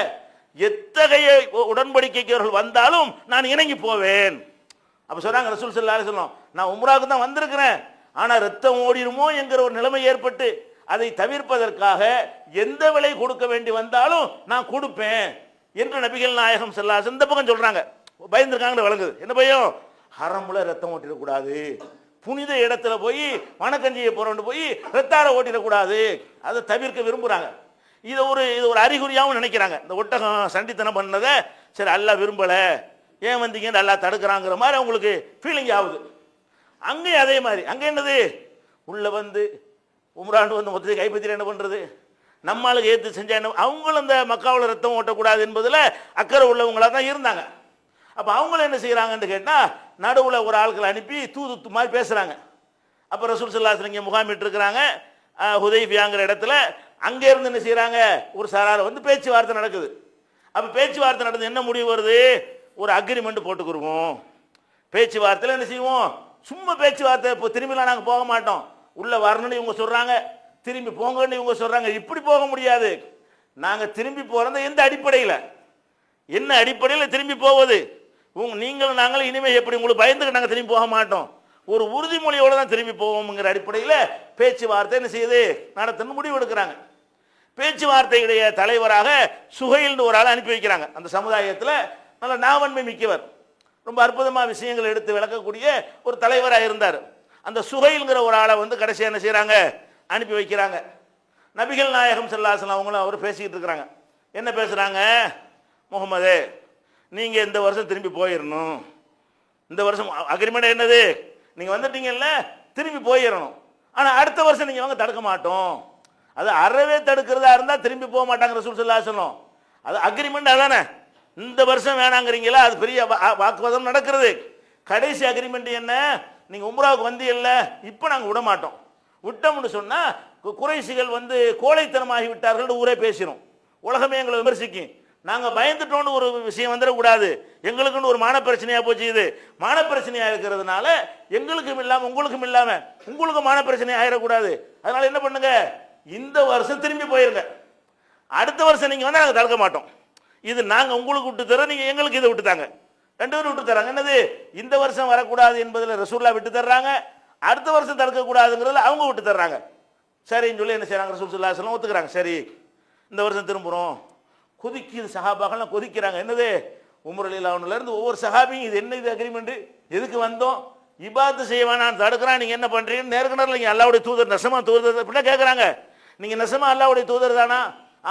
எத்தகைய உடன்படிக்கைக்கு அவர்கள் வந்தாலும் நான் இணங்கி போவேன். அப்ப சொல்றாங்க ரசூல் ஸல்லல்லாஹு அலைஹி வஸல்லம், நான் உம்ராவுக்கு தான் வந்திருக்கிறேன், ஆனா ரத்தம் ஓடிடுமோ என்கிற ஒரு நிலைமை ஏற்பட்டு அதை தவிர்ப்பதற்காக எந்த விலை கொடுக்க வேண்டி வந்தாலும் நான் கொடுப்பேன் என்று நபிகள் நாயகம் ஸல்லல்லாஹு அலைஹி வஸல்லம் இந்த பக்கம் சொல்றாங்க. பயந்துருக்காங்கன்னு வழங்குது. என்ன பயம்? ஹரமுல ரத்தம் ஓட்டிடக்கூடாது, புனித இடத்துல போய் வணக்கஞ்சியை போறோன்னு போய் ரத்தார ஓட்டிடக்கூடாது, அதை தவிர்க்க விரும்புறாங்க. இது ஒரு அறிகுறியாகவும் நினைக்கிறாங்க. இந்த ஒட்டகம் சண்டித்தனம் பண்ணதை சரி அல்லாஹ் விரும்பல, ஏன் வந்தீங்கன்னு அல்லாஹ் தடுக்கிறாங்கிற மாதிரி அவங்களுக்கு ஃபீலிங் ஆகுது. அங்கேயும் அதே மாதிரி, அங்கே என்னது, உள்ள வந்து உம்ராண்டு வந்து மொத்தத்தை கைப்பற்றி என்ன பண்றது, நம்மளுக்கு ஏற்று செஞ்சா என்ன, அவங்களும் இந்த மக்காவில் ரத்தம் ஓட்டக்கூடாது என்பதில் அக்கறை உள்ளவங்களாக தான் இருந்தாங்க. அப்போ அவங்களும் என்ன செய்கிறாங்கன்னு கேட்டால், நடுவில் ஒரு ஆட்களை அனுப்பி தூது மாதிரி பேசுகிறாங்க. அப்போ ரசூல் ஸல்லல்லாஹு அலைஹி வஸல்லம் இங்கே முகாமிட்டு இருக்கிறாங்க ஹுதைபியாங்கிற இடத்துல. அங்கே இருந்து என்ன செய்கிறாங்க, ஒரு சாரார் வந்து பேச்சுவார்த்தை நடக்குது. அப்போ பேச்சுவார்த்தை நடந்து என்ன முடிவு வருது, ஒரு அக்ரிமெண்ட் போட்டுக்கிருவோம். பேச்சுவார்த்தையில் என்ன செய்வோம், சும்மா பேச்சுவார்த்தை, இப்போ திரும்பிலாம் நாங்கள் போக மாட்டோம், உள்ளே வரணும்னு இவங்க சொல்கிறாங்க, திரும்பி போங்கன்னு இவங்க சொல்கிறாங்க, இப்படி போக முடியாது. நாங்கள் திரும்பி போகிறத எந்த அடிப்படையில், என்ன அடிப்படையில் திரும்பி போவது, நீங்களும் நாங்களும் இனிமேல் எப்படி உங்களுக்கு பயந்துக்கு நாங்கள் திரும்பி போக மாட்டோம், ஒரு உறுதிமொழியோடு தான் திரும்பி போவோம்ங்கிற அடிப்படையில் பேச்சுவார்த்தை என்ன செய்யுது, நடத்தணும்னு முடிவு எடுக்கிறாங்க. பேச்சுவார்த்தையுடைய தலைவராக சுஹைல்னு ஒரு ஆளை அனுப்பி வைக்கிறாங்க. அந்த சமுதாயத்தில் நல்ல நாவன்மை மிக்கவர், ரொம்ப அற்புதமாக விஷயங்களை எடுத்து விளக்கக்கூடிய ஒரு தலைவராக இருந்தார். அந்த சுஹைல்ங்கிற ஒரு ஆளை வந்து கடைசியாக என்ன செய்கிறாங்க, அனுப்பி வைக்கிறாங்க. நபிகள் நாயகம் ஸல்லல்லாஹு அலைஹி வஸல்லம் அவங்களும் அவர் பேசிக்கிட்டு இருக்கிறாங்க. என்ன பேசுகிறாங்க, முகமது நீங்கள் இந்த வருஷம் திரும்பி போயிடணும், இந்த வருஷம் அக்ரிமெண்ட் என்னது, நீங்கள் வந்துட்டீங்கல்ல திரும்பி போயிடணும், ஆனால் அடுத்த வருஷம் நீங்கள் வாங்க தடுக்க மாட்டோம். அது அறவே தடுக்கிறதா இருந்தா திரும்பி போக மாட்டாங்க ரசூல் ஸல்லல்லாஹு அலைஹி வஸல்லம். அது அக்ரிமெண்ட் அதானே. இந்த வருஷம் வேணாங்கிறீங்களா, அது பெரிய வாக்குவாதம் நடக்கிறது. கடைசி அக்ரிமெண்ட் என்ன, நீங்க உம்ராவுக்கு வந்தீங்கல்ல, இப்போ நாங்கள் விட மாட்டோம். விட்டோம்னு சொன்னா குறைஷிகள் வந்து கோழைத்தனமாகி விட்டார்கள் ஊரே பேசிடும், உலகமே எங்களை விமர்சிக்கும். நாங்க பயந்துட்டோன்னு ஒரு விஷயம் வந்துடக்கூடாது, எங்களுக்குன்னு ஒரு மான பிரச்சனையா போச்சு. இது மான பிரச்சனையா இருக்கிறதுனால எங்களுக்கும் இல்லாம உங்களுக்கும் இல்லாம உங்களுக்கும் மான பிரச்சனை ஆயிடக்கூடாது. அதனால என்ன பண்ணுங்க, இந்த வருஷம் திரும்பி போயிருங்க, அடுத்த வருஷம் நீங்க வந்து நாங்கள் தடுக்க மாட்டோம். இது நாங்க உங்களுக்கு விட்டு தரோம், நீங்க எங்களுக்கு இதை விட்டு தாங்க. ரெண்டு பேரும் விட்டு தராங்க. என்னது, இந்த வருஷம் வரக்கூடாது என்பதில் ரசூல்லா விட்டு தர்றாங்க, அடுத்த வருஷம் தடுக்க கூடாதுங்கிறதுல அவங்க விட்டு தர்றாங்க. சரின்னு சொல்லி என்ன செய்யறாங்க, ரசூல் ஸல்லல்லாஹு அலைஹி வஸல்லம் ஒத்துக்கிறாங்க. சரி இந்த வருஷம் திரும்புறோம். கொதிக்குது, சஹாபாக்கள்லாம் கொதிக்கிறாங்க. என்னது, உமர் ரலியல்லாஹு அன்ஹுல இருந்து ஒவ்வொரு சஹாபியும் இது என்ன, இது அக்ரிமெண்ட், எதுக்கு வந்தோம், இபாத்து செய்ய வேணாம் தடுக்கிறான், நீங்க என்ன பண்றீங்கன்னு நேருக்கு நேரில் நீங்க அல்லாஹ்வுடைய தூதர் நெசமா தூதர் அப்படின்னா கேட்குறாங்க. நீங்க நெசமா அல்லாஹ்வுடைய தூதர் தானா?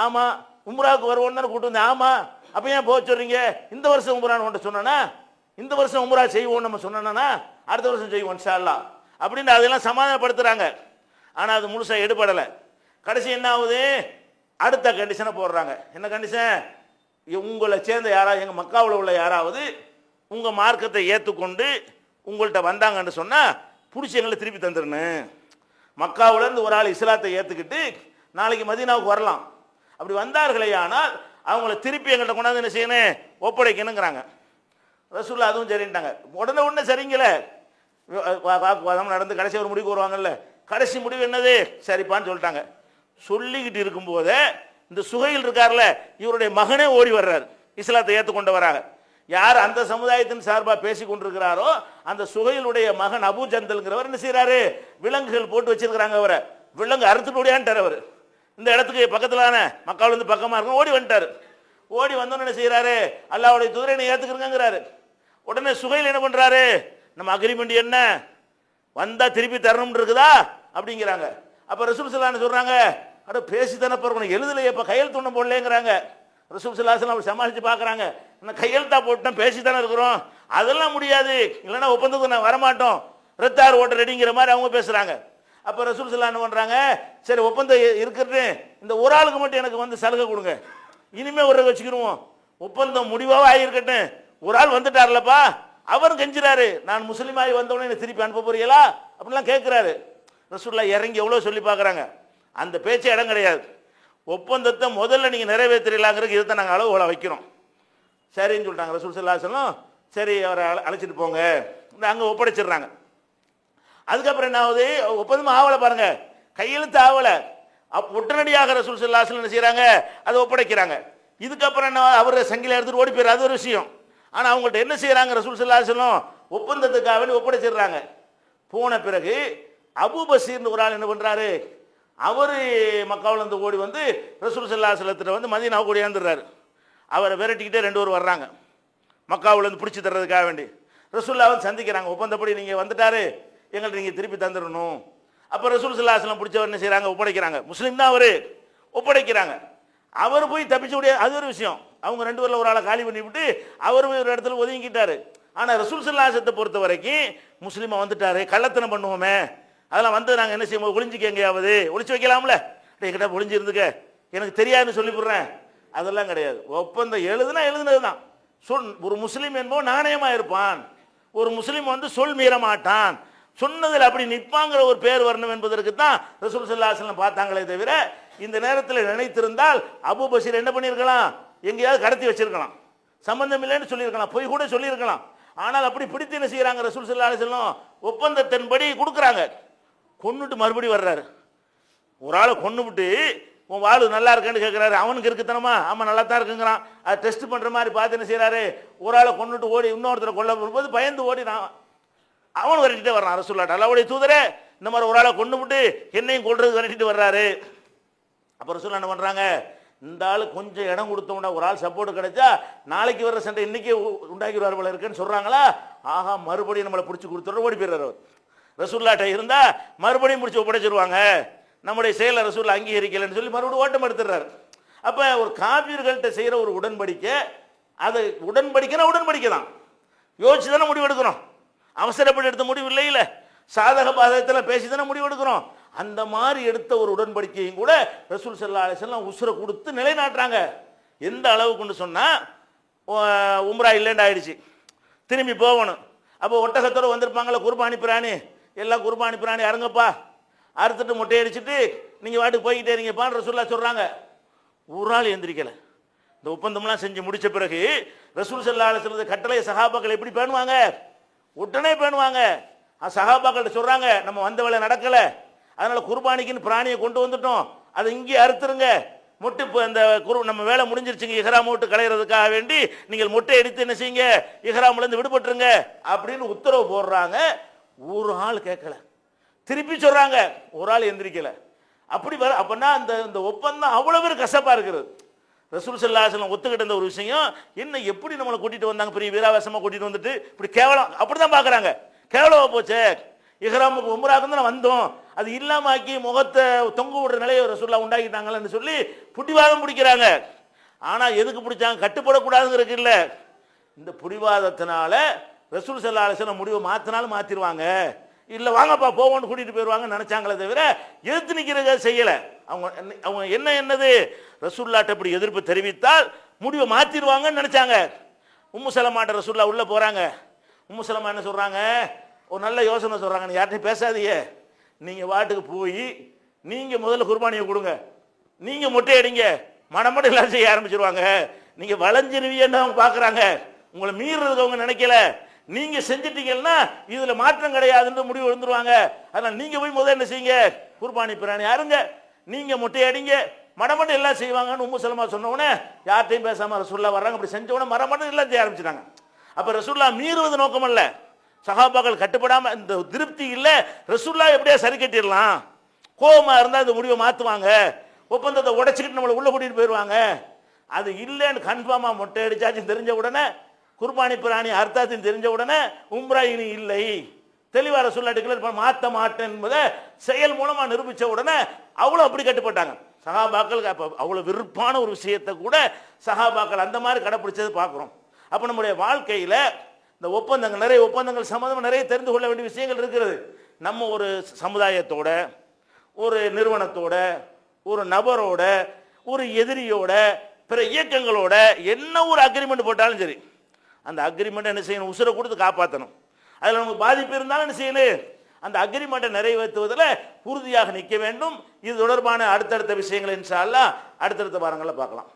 ஆமா. உம்ராவுக்கு வருவோன்னு தானே கூட்டு வந்தேன். ஆமா. அப்ப ஏன் போக சொல்றீங்க, இந்த வருஷம் உம்ரான்னு ஒன்று சொன்னா, இந்த வருஷம் உம்ரா செய்வோம் நம்ம சொன்னா, அடுத்த வருஷம் செய்வோம் இன்ஷா அல்லாஹ் அப்படின்னு அதெல்லாம் சமாதானப்படுத்துறாங்க. ஆனா அது முழுசா எடுபடலை. கடைசி என்ன ஆகுது, அடுத்த கண்டிஷனை போடுறாங்க. என்ன கண்டிஷன், உங்களை சேர்ந்த யாராவது, எங்க மக்காவில் உள்ள யாராவது உங்க மார்க்கத்தை ஏற்றுக்கொண்டு உங்கள்கிட்ட வந்தாங்கன்னு சொன்னா பிடிச்சி எங்களை திருப்பி தந்துடணும். மக்காவுல இருந்து ஒரு ஆள் இஸ்லாத்தை ஏற்றுக்கிட்டு நாளைக்கு மதீனாவுக்கு வரலாம், அப்படி வந்தார்களே ஆனால் அவங்கள திருப்பி எங்கள்கிட்ட கொண்டாந்து என்ன செய்யணும், ஒப்படைக்கணுங்கிறாங்க. ரசூலுல்லாஹ் அதுவும் சரின்ட்டாங்க. உடனே சரிங்களே, வாக்குவாதம் நடந்து கடைசி ஒரு முடிவுக்கு வருவாங்கல்ல, கடைசி முடிவு என்னது, சரிப்பான்னு சொல்லிட்டாங்க. சொல்லிக்கிட்டு இருக்கும்போதே இந்த சுகையில் இருக்கார்ல, இவருடைய மகனே ஓடி வர்றாரு, இஸ்லாத்தை ஏற்றுக்கொண்டு வராங்க. யார் அந்த சமுதாயத்தின் சார்பாக பேசி கொண்டிருக்கிறாரோ அந்த சுகையிலுடைய மகன் அபூ ஜந்தல்ங்கிறவர் என்ன செய்யறாரு, விலங்குகள் போட்டு வச்சிருக்கிறாங்க, அவரை விலங்கு அறுத்துட்டு ஓடியான்ட்டார். அவர் இந்த இடத்துக்கு பக்கத்திலான மக்காவில் இருந்து பக்கமா இருக்கும், ஓடி வந்துட்டாரு. ஓடி வந்தோன்னு என்ன செய்யறாரு, அல்லாஹ்வுடைய தூதரை என்னை ஏத்துக்கிறங்கிறாரு. உடனே சுகையில் என்ன பண்றாரு, நம்ம அக்ரிமெண்ட் என்ன, வந்தா திருப்பி தரணும் இருக்குதா அப்படிங்கிறாங்க. அப்ப ரசூல் ஸல்லல்லாஹு அலைஹி வஸல்லம் சொல்றாங்க, அட பேசி தானே போறோம், எழுதலையே, இப்ப கையெழுத்து ஒன்றும் போடலேங்கிறாங்க. ரசூல் ஸல்லல்லாஹு அலைஹி வஸல்லம் சமாளிச்சு பார்க்கறாங்க, நான் கையெழுத்தா போட்டோம், பேசி தானே இருக்கிறோம், அதெல்லாம் முடியாது, இல்லைன்னா ஒப்பந்தத்துக்கு நான் வரமாட்டோம், ரெத்தார் ஓட்ட ரெடிங்கிற மாதிரி அவங்க பேசுறாங்க. அப்ப ரசூல் ஸல்லல்லாஹு அலைஹி வஸல்லம் என்ன பண்றாங்க, சரி ஒப்பந்தம் இருக்கிறது, இந்த ஒரு ஆளுக்கு மட்டும் எனக்கு வந்து சலுகை கொடுங்க, இனிமே ஒரு வச்சுக்கிடுவோம், ஒப்பந்தம் முடிவாக ஆகியிருக்கட்டும். ஒரு ஆள் வந்துட்டார்லப்பா, அவர் கெஞ்சுறாரு, நான் முஸ்லீமாகி வந்தவொடனே திருப்பி அனுப்ப போறீங்களா அப்படிலாம் கேட்கிறாரு. ரசூலுல்லாஹ் இறங்கி எவ்வளோ சொல்லி பார்க்குறாங்க, அந்த பேச்சே இடம் கிடையாது. ஒப்பந்தத்தை முதல்ல நீங்கள் நிறைவேற்றலாங்கிறதுக்கு இதை நாங்கள் அளவுகளை வைக்கிறோம். சரின்னு சொல்லிட்டாங்க ரசூல் ஸல்லல்லாஹு அலைஹி வஸல்லம். சரி அவரை அழைச்சிட்டு போங்க, அங்கே ஒப்படைச்சிடுறாங்க. அதுக்கப்புறம் என்ன ஆகுது, ஒப்பந்தம் ஆவலை பாருங்க, கையெழுத்து ஆவலை. உடனடியாக ரசூல் ஸல்லல்லாஹு அலைஹி வஸல்லம் என்ன செய்யறாங்க, அதை ஒப்படைக்கிறாங்க. இதுக்கப்புறம் என்ன, அவர் சங்கில எடுத்துட்டு ஓடி போயிரு, அது ஒரு விஷயம். ஆனால் அவங்கள்ட்ட என்ன செய்யறாங்க, ரசூல் ஸல்லல்லாஹு அலைஹி வஸல்லம் ஒப்பந்தத்துக்காக வேண்டி ஒப்படைச்சிடுறாங்க. போன பிறகு அபூ பஸீர்னு ஒரு ஆள் என்ன பண்றாரு, அவர் மக்காவில் இருந்து ஓடி வந்து ரசூல் ஸல்லல்லாஹு அலைஹி வஸல்லம் வந்து மதீனாவுக்கு ஓடியாந்துடுறாரு. அவரை விரட்டிக்கிட்டே ரெண்டு பேர் வர்றாங்க, மக்காவில் இருந்து பிடிச்சி தர்றதுக்காக வேண்டி. ரசூலுல்லாஹ் வந்து சந்திக்கிறாங்க, ஒப்பந்தப்படி நீங்கள் வந்துட்டாரு, எங்கள்கிட்ட நீங்கள் திருப்பி தந்துடணும். அப்போ ரசூல் ஸல்லல்லாஹு அலைஹி வஸல்லம் பிடிச்சவர் என்ன செய்கிறாங்க, ஒப்படைக்கிறாங்க. முஸ்லீம் தான் அவர், ஒப்படைக்கிறாங்க. அவர் போய் தப்பிச்சு முடியாது, அது ஒரு விஷயம். அவங்க ரெண்டு பேரில் ஒரு ஆளை காலி பண்ணி விட்டு அவர் போய் ஒரு இடத்துல ஒதுங்கிட்டாரு. ஆனால் ரசூல் ஸல்லல்லாஹு அலைஹி வஸல்லம் பொறுத்த வரைக்கும் முஸ்லீமா வந்துட்டாரு, கள்ளத்தனம் பண்ணுவோமே, அதெல்லாம் வந்து நாங்கள் என்ன செய்வோம், ஒளிஞ்சிக்க எங்கேயாவது ஒளிச்சு வைக்கலாம்ல, என்கிட்ட ஒளிஞ்சு இருந்துக்க, எனக்கு தெரியாதுன்னு சொல்லி போடுறேன், அதெல்லாம் கிடையாது. ஒப்பந்தம் எழுதுனா எழுதுனது தான். ஒரு முஸ்லீம் என்பவன் நாணயமா இருப்பான், ஒரு முஸ்லீம் வந்து சொல் மீற மாட்டான், சொன்னதில் அப்படி நிற்பாங்கிற ஒரு பேர் வரணும் என்பதற்கு தான் ரசூல் ஸல்லல்லாஹு அலைஹி வஸல்லம் பார்த்தாங்களே தவிர, இந்த நேரத்தில் நினைத்திருந்தால் அபூ பஸீர் என்ன பண்ணியிருக்கலாம், எங்கேயாவது கடத்தி வச்சிருக்கலாம், சம்பந்தம் இல்லைன்னு சொல்லியிருக்கலாம், பொய் கூட சொல்லியிருக்கலாம். ஆனால் அப்படி பிடித்து என்ன செய்யறாங்க, ரசூல் ஸல்லல்லாஹு அலைஹி வஸல்லம் ஒப்பந்தத்தின்படி கொடுக்குறாங்க. கொன்னுட்டு மறுபடியும் வர்றாரு, ஒரு ஆளை கொன்னு விட்டு உன் வாழ் நல்லா இருக்கான்னு கேட்குறாரு. அவனுக்கு இருக்குத்தனமா, ஆமாம் நல்லா தான் இருக்குங்கிறான். அதை டெஸ்ட் பண்ணுற மாதிரி பார்த்து என்ன செய்யறாரு, ஒரு ஆளை கொன்னுட்டு ஓடி இன்னொருத்தரை கொல்ல போகும்போது பயந்து ஓடினான். அவன் விரட்டிட்டே வர்றான். ரசூலுல்லாஹ் அல்லாஹ்வுடைய தூதரே, இந்த மாதிரி ஒரு ஆளை கொண்டு விட்டு என்னையும் கொல்றது விரட்டிட்டு வர்றாரு. அப்போ ரசூலுல்லாஹ் என்ன பண்ணுறாங்க, இந்த ஆள் கொஞ்சம் இடம் கொடுத்தோம்னா, ஒரு ஆள் சப்போர்ட் கிடைச்சா நாளைக்கு வர்ற சண்டை இன்னைக்கே உண்டாக்கிடுவார் போல இருக்குன்னு சொல்கிறாங்களா. ஆஹா, மறுபடியும் நம்மளை பிடிச்சி கொடுத்துட்ற ஓடி போயிடுறாரு. அவர் ரசூலுல்லாஹ்ட்ட இருந்தால் மறுபடியும் பிடிச்சி ஒப்படைச்சிருவாங்க, நம்முடைய செயலை ரசூலுல்லாஹ் அங்கீகரிக்கலைன்னு சொல்லி மறுபடியும் ஓட்டம் எடுத்துடுறாரு. அப்போ ஒரு காபிர்கள்ட்ட செய்கிற ஒரு உடன்படிக்கை, அது உடன்படிக்கைனா உடன்படிக்கை தான், யோசிச்சு தானே முடிவு எடுக்கிறோம், அவசரப்பட்டு எடுத்த முடிவு இல்லை, சாதக பாதகத்தில் பேசி தானே முடிவு எடுக்கிறோம். அந்த மாதிரி எடுத்த ஒரு உடன்படிக்கையும் கூட ரசூல் ஸல்லல்லாஹு அலைஹி வஸல்லம் உசுரை கொடுத்து நிலைநாட்டுறாங்க. எந்த அளவுக்குன்னு சொன்னா உம்ரா இல்லைன்னு ஆயிடுச்சு, திரும்பி போகணும். அப்போ ஒட்டகத்தோடு வந்திருப்பாங்களே குர்பானி பிராணி, எல்லாம் குர்பானி பிராணி அருங்கப்பா, அறுத்துட்டு மொட்டை அடிச்சுட்டு நீங்கள் வாட்டுக்கு போய்கிட்டே இருங்கப்பான்னு ரசூலுல்லாஹ் சொல்கிறாங்க. ஒரு ஆள் எந்திரிக்கலை. இந்த ஒப்பந்தம்லாம் செஞ்சு முடித்த பிறகு ரசூல் ஸல்லல்லாஹு அலைஹி வஸல்லம் கட்டளை சஹாபாக்கள் எப்படி பேணுவாங்க? உடனே பேணுவாங்க. சஹாபாக்கள்கிட்ட சொல்கிறாங்க, நம்ம வந்த வேலை நடக்கலை, அதனால குர்பானிக்குன்னு பிராணியை கொண்டு வந்துட்டோம், அதை இங்கே அறுத்துருங்க, மொட்டை இப்போ அந்த நம்ம வேலை முடிஞ்சிருச்சுங்க, இஹ்ராம் விட்டு களையிறதுக்காக வேண்டி நீங்கள் மொட்டை எடுத்து என்ன செய்யுங்க, இஹ்ராம்லேருந்து விடுபட்டுருங்க அப்படின்னு உத்தரவு போடுறாங்க. ஒரு ஆள் கேட்கல, திருப்பி சொல்றாங்க, ஒரு ஆள் எந்திரிக்கல. அப்படி வர அப்பன்னா அந்த ஒப்பந்தம் அவ்வளவு பேர் கசப்பா இருக்கிறது. ரசூல் ஸல்லல்லாஹு அலைஹி வஸல்லம் ஒத்துக்கிட்ட இந்த ஒரு விஷயம் என்ன, எப்படி நம்மளை கூட்டிட்டு வந்தாங்க, பெரிய வீராவேசமா கூட்டிட்டு வந்துட்டு இப்படி கேவலம் அப்படிதான் பாக்குறாங்க. கேவலமா போச்சே, இஹ்ராமுக்கு உம்ராக்கு தான் வந்தோம், அது இல்லாம ஆக்கி முகத்தை தொங்க விடுற நிலையை ரசூலுல்லாஹ் உண்டாக்கிட்டாங்கன்னு சொல்லி புடிவாதம் பிடிக்கிறாங்க. ஆனா எதுக்கு பிடிச்சாங்க? கட்டுப்படக்கூடாதுங்கிறதுக்கு இல்ல, இந்த புடிவாதத்தினால ரசூல் ஸல்லல்லாஹு அலைஹி வஸல்லம் முடிவை மாத்தினாலும் மாத்திருவாங்க, இல்ல வாங்கப்பா போவோன்னு கூட்டிட்டு போயிடுவாங்கன்னு நினைச்சாங்களே தவிர எதிர்த்து நிக்கிறத செய்யல. அவங்க என்னது ரசூலுல்லாஹ்ட்ட இப்படி எதிர்ப்பு தெரிவித்தால் முடிவை மாத்திடுவாங்கன்னு நினைச்சாங்க. உம்மு சலமாட்ட ரசூலுல்லாஹ் உள்ள போறாங்க. உம்மு சலமா என்ன சொல்றாங்க, ஒரு நல்ல யோசனை சொல்றாங்க, நீ யார்ட்டையும் பேசாதீங்க, நீங்க வாட்டுக்கு போய் நீங்க முதல்ல குர்பானியை கொடுங்க, நீங்க மொட்டை அடிங்க, மடமட எல்லாம் செய்ய ஆரம்பிச்சிருவாங்க, நீங்க வளைஞ்சிருவீன்னு அவங்க பாக்குறாங்க, உங்களை மீறதுக்கு அவங்க நினைக்கல, நீங்க செஞ்சிட்டீங்கன்னா இதுல மாற்றம் கிடையாதுன்னு முடிவு வந்துருவாங்க, அதனால நீங்க போய் முதல்ல என்ன செய்யுங்க, குர்பானி பிராணி அருங்க, நீங்க மொட்டை அடிங்க, மடமட எல்லாம் செய்வாங்கன்னு உம்மு சலமா சொன்ன உடனே யார்ட்டையும் பேசாம ரசூலுல்லாஹ் வர்றாங்க. அப்படி செஞ்ச உடனே மடமட எல்லாம் செய்ய ஆரம்பிச்சிட்டாங்க. அப்ப ரசூலுல்லாஹ் மீறுவது நோக்கம் அல்ல, சஹாபாக்கள் கட்டுப்படாம இந்த திருப்தி இல்ல, ரசூலுல்லாஹ் எப்படியா சரி கட்டிடலாம், கோபமா இருந்தா இந்த முடிவை மாத்துவாங்க, ஒப்பந்தத்தை உடைச்சிக்கிட்டு நம்மளை உள்ள கூட்டிட்டு போயிடுவாங்க, அது இல்லைன்னு கன்ஃபார்மா மொட்டை அடிச்சாச்சு தெரிஞ்ச உடனே, குர்பானி பிராணி அர்த்தாத்தின் தெரிஞ்ச உடனே உம்ரா இனி இல்லை, தெளிவா ரசூலுல்லாஹ் டிக்ளேர் மாற்ற மாட்டேன் என்பதை செயல் மூலமா நிரூபிச்ச உடனே அவ்வளவு அப்படி கட்டுப்பட்டாங்க. சஹாபாக்கள் அவ்வளவு விருப்பான ஒரு விஷயத்தை கூட சஹாபாக்கள் அந்த மாதிரி கடைப்பிடிச்சது பார்க்கிறோம். அப்ப நம்முடைய வாழ்க்கையில இந்த ஒப்பந்தங்கள், நிறைய ஒப்பந்தங்கள் சம்பந்தமா நிறைய தெரிந்து கொள்ள வேண்டிய விஷயங்கள் இருக்கிறது. நம்ம ஒரு சமுதாயத்தோட, ஒரு நிறுவனத்தோட, ஒரு நபரோட, ஒரு எதிரியோட, பிற இயக்கங்களோட என்ன ஒரு அக்ரிமெண்ட் போட்டாலும் சரி, அந்த அக்ரிமெண்ட் என்ன செய்யணும், உசுரை கொடுத்து காப்பாற்றணும். அதில் நமக்கு பாதிப்பு இருந்தாலும் என்ன செய்யணும், அந்த அக்ரிமெண்ட்டை நிறைவேற்றுவதில் உறுதியாக நிற்க வேண்டும். இது தொடர்பான அடுத்தடுத்த விஷயங்கள் இன்ஷா அல்லாஹ் அடுத்தடுத்த வாரங்களில் பார்க்கலாம்.